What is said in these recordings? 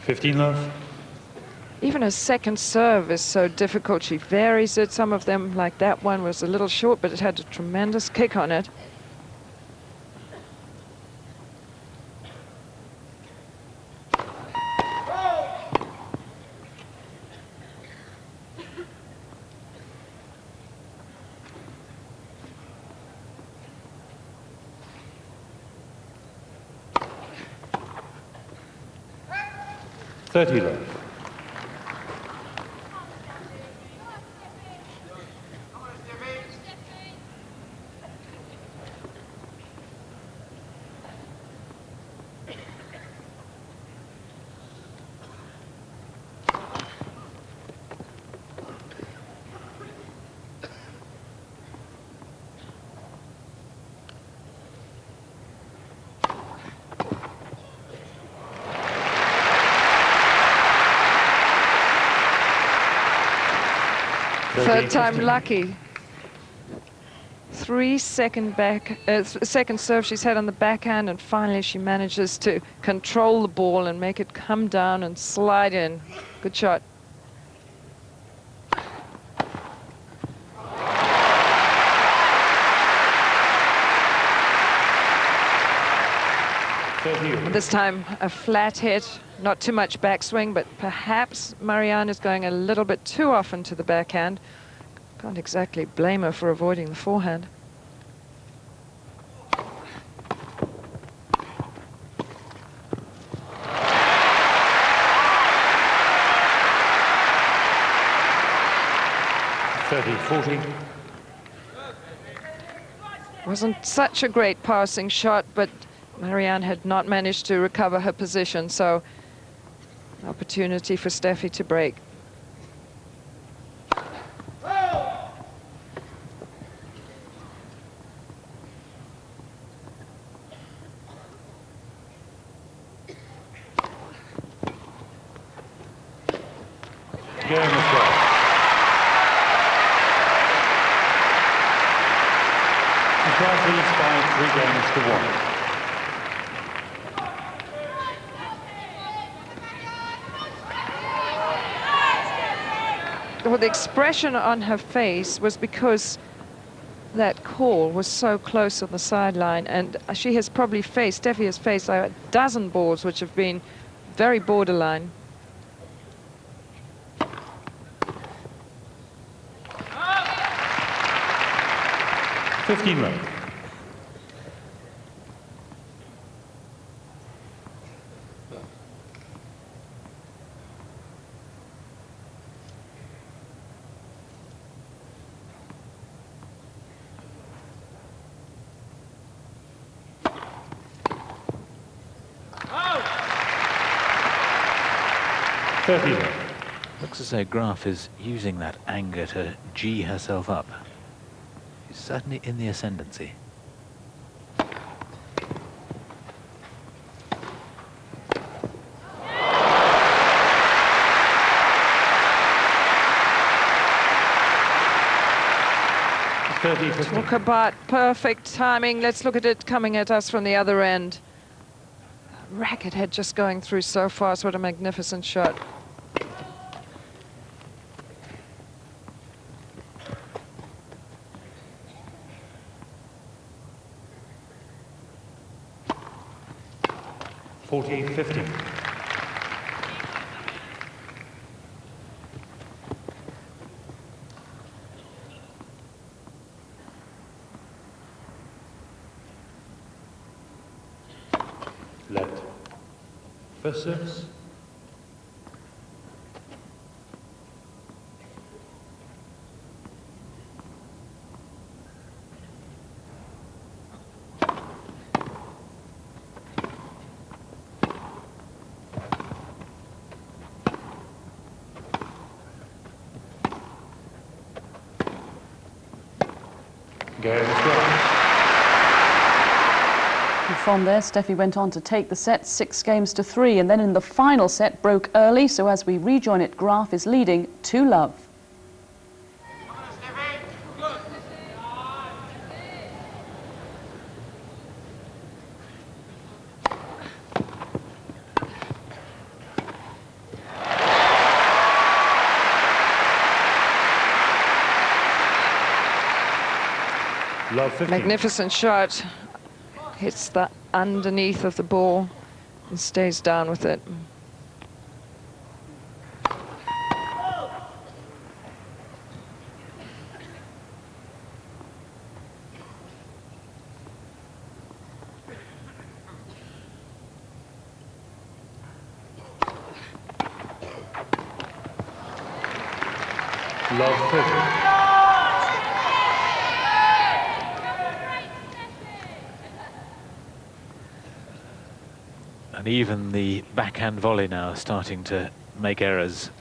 15 love. Even her second serve is so difficult. She varies it. Some of them, like that one, was a little short, but it had a tremendous kick on it. $30 love. Third time lucky. 3-second second serve she's had on the backhand, and finally she manages to control the ball and make it come down and slide in. Good shot. This time a flat hit, not too much backswing, but perhaps Marianne is going a little bit too often to the backhand. Can't exactly blame her for avoiding the forehand. Wasn't such a great passing shot, but Marianne had not managed to recover her position, so opportunity for Steffi to break. Game is well. The crowd leads by 3 games to 1. Well, the expression on her face was because that call was so close on the sideline, and she has probably faced, Steffi has faced a dozen balls which have been very borderline. $15 love. Looks as though Graf is using that anger to G herself up. She's certainly in the ascendancy. Talk about perfect timing. Let's look at it coming at us from the other end. Racket head just going through so fast. What a magnificent shot. $14-15. Let. First service. Game is well. From there, Steffi went on to take the set 6-3, and then in the final set broke early, so as we rejoin it, Graf is leading 2-love. Love 15. Magnificent shot. Hits the underneath of the ball and stays down with it. Love 30. And even the backhand volley now is starting to make errors.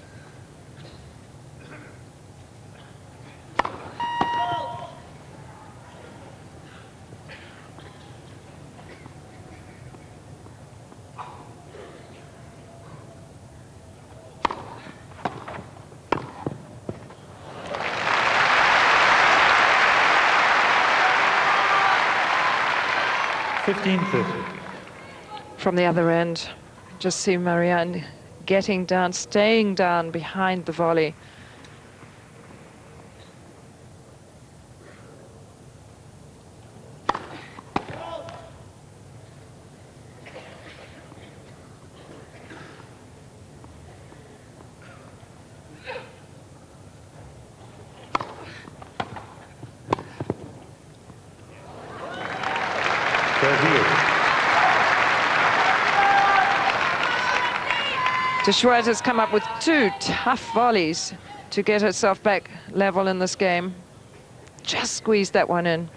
From the other end, just see Marianne getting down, staying down behind the volley. De Schwert has come up with 2 tough volleys to get herself back level in this game. Just squeezed that one in.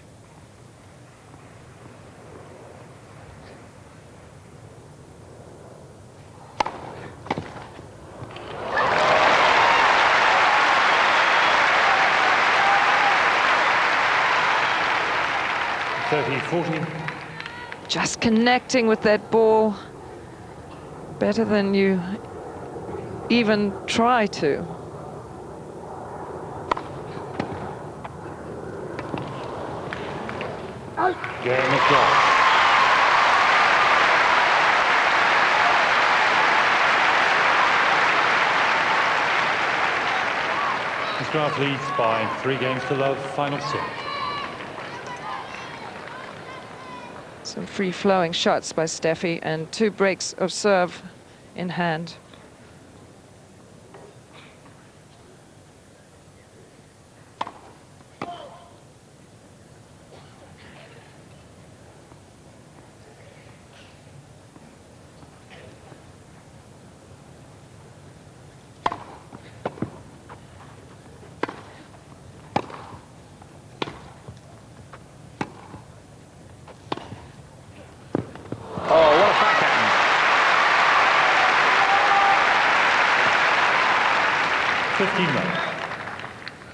Just connecting with that ball better than you even try to. Game is lost. Miss Graf leads by 3 games to love, final set. Some free-flowing shots by Steffi and 2 breaks of serve in hand.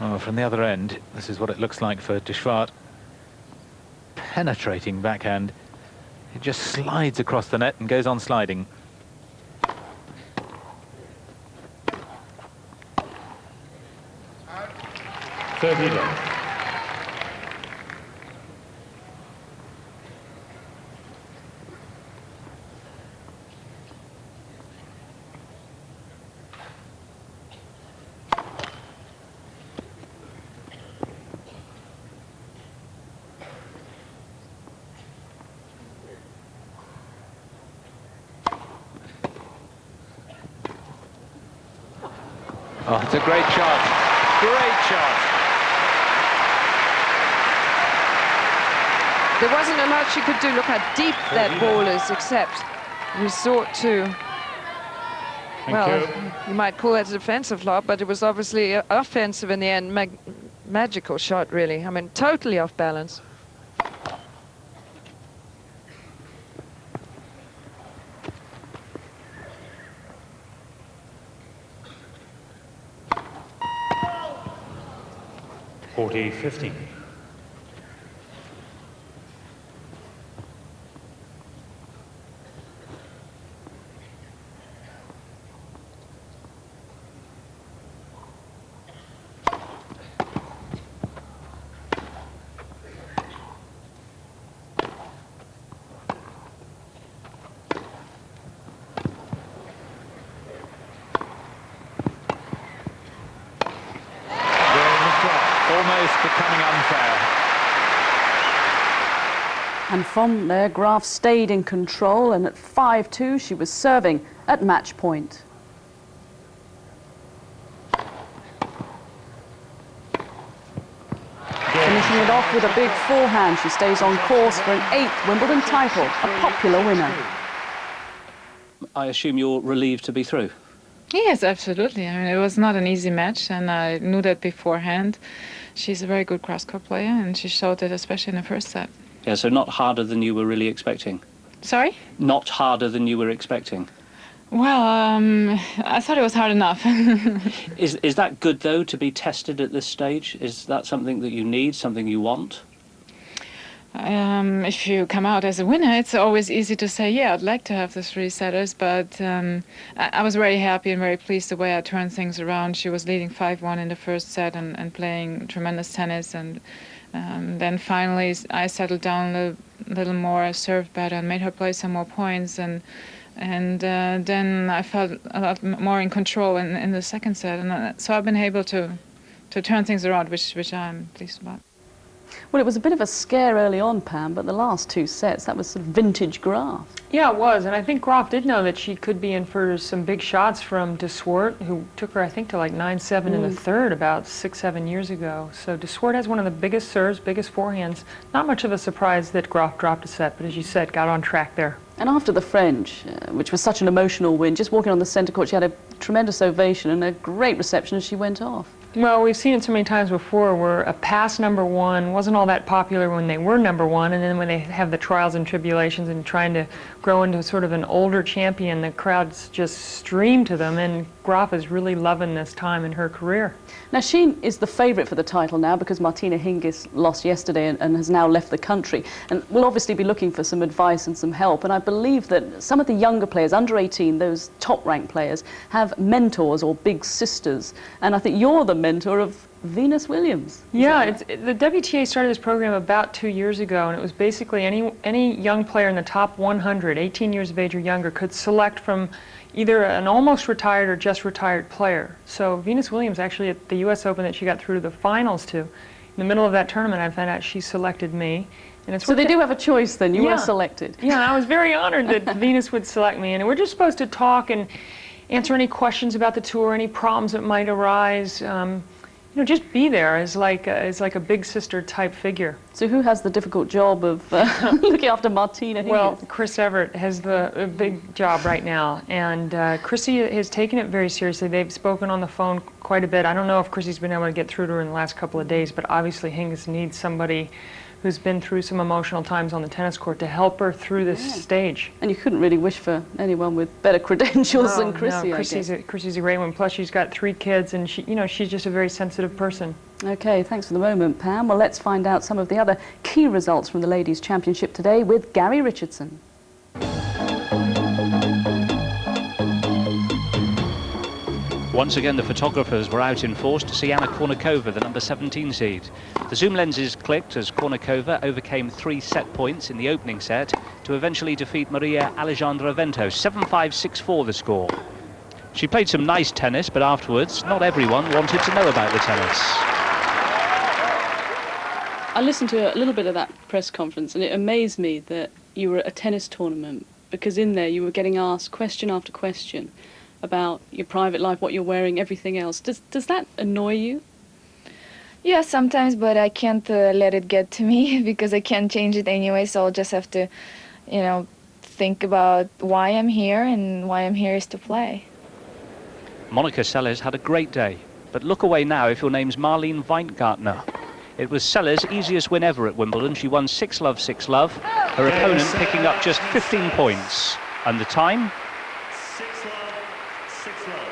Oh, from the other end, this is what it looks like for De Schwert. Penetrating backhand. It just slides across the net and goes on sliding. Oh, it's a great shot. Great shot. There wasn't a lot she could do. Look how deep that ball is, except resort to, well, you might call that a defensive lob, but it was obviously offensive in the end. Magical shot, really. I mean, totally off balance. (40-15). Almost becoming unfair. And from there, Graf stayed in control, and at 5-2, she was serving at match point. Finishing it off with a big forehand, she stays on course for an 8th Wimbledon title, a popular winner. I assume you're relieved to be through? Yes, absolutely. I mean, it was not an easy match, and I knew that beforehand. She's a very good cross-court player, and she showed it especially in the first set. Yeah, so not harder than you were really expecting? Sorry? Not harder than you were expecting? Well, I thought it was hard enough. Is that good, though, to be tested at this stage? Is that something that you need, something you want? If you come out as a winner, it's always easy to say, yeah, I'd like to have the 3 setters, but I was very happy and very pleased the way I turned things around. She was leading 5-1 in the first set and playing tremendous tennis, and then finally I settled down a little more, served better, and made her play some more points, and then I felt a lot more in control in the second set, and so I've been able to turn things around, which I'm pleased about. Well, it was a bit of a scare early on, Pam, but the last 2 sets, that was sort of vintage Graf. Yeah, it was, and I think Graf did know that she could be in for some big shots from de Swart, who took her, I think, to like 9-7 in the third about 6-7 years ago. So de Swart has one of the biggest serves, biggest forehands. Not much of a surprise that Graf dropped a set, but as you said, got on track there. And after the French, which was such an emotional win, just walking on the centre court, she had a tremendous ovation and a great reception as she went off. Well, we've seen it so many times before where a past #1 wasn't all that popular when they were #1, and then when they have the trials and tribulations and trying to grow into sort of an older champion, the crowds just stream to them, and Graf is really loving this time in her career. Now, she is the favourite for the title now because Martina Hingis lost yesterday and has now left the country, and will obviously be looking for some advice and some help, and I believe that some of the younger players, under 18, those top-ranked players, have mentors or big sisters, and I think you're the mentor of Venus Williams. Yeah, the WTA started this program about 2 years ago, and it was basically any young player in the top 100, 18 years of age or younger, could select from either an almost retired or just retired player. So Venus Williams, actually at the US Open that she got through to the finals to, in the middle of that tournament I found out she selected me. And it's so they do have a choice then, you were selected. Yeah, and I was very honored that Venus would select me, and we're just supposed to talk and answer any questions about the tour, any problems that might arise. You know, just be there as like a big sister type figure. So who has the difficult job of looking after Martina Hingis? Well, Chris Everett has the big job right now, and Chrissy has taken it very seriously. They've spoken on the phone quite a bit. I don't know if Chrissy's been able to get through to her in the last couple of days, but obviously Hingis needs somebody who's been through some emotional times on the tennis court to help her through this stage. And you couldn't really wish for anyone with better credentials than Chrissy, no, I guess. Chrissy's a great one. Plus, she's got 3 kids, and she's just a very sensitive person. Okay, thanks for the moment, Pam. Well, let's find out some of the other key results from the Ladies' Championship today with Gary Richardson. Once again, the photographers were out in force to see Anna Kournikova, the number 17 seed. The zoom lenses clicked as Kournikova overcame 3 set points in the opening set to eventually defeat Maria Alejandra Vento. 7-5, 6-4 the score. She played some nice tennis, but afterwards, not everyone wanted to know about the tennis. I listened to a little bit of that press conference, and it amazed me that you were at a tennis tournament, because in there you were getting asked question after question about your private life, what you're wearing, everything else. Does that annoy you? Yeah, sometimes, but I can't let it get to me because I can't change it anyway, so I'll just have to, you know, think about why I'm here, and why I'm here is to play. Monica Seles had a great day, but look away now if your name's Marlene Weingartner. It was Seles' easiest win ever at Wimbledon. She won 6-love, 6-love. Her opponent picking up just 15 points. And the time? 6-love, 6-love.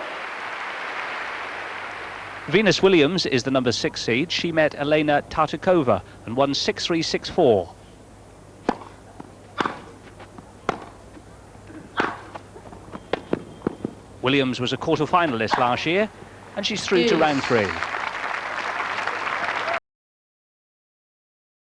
Venus Williams is the number 6 seed. She met Elena Tartakova and won 6-3, 6-4. Williams was a quarter-finalist last year, and she's through to round 3.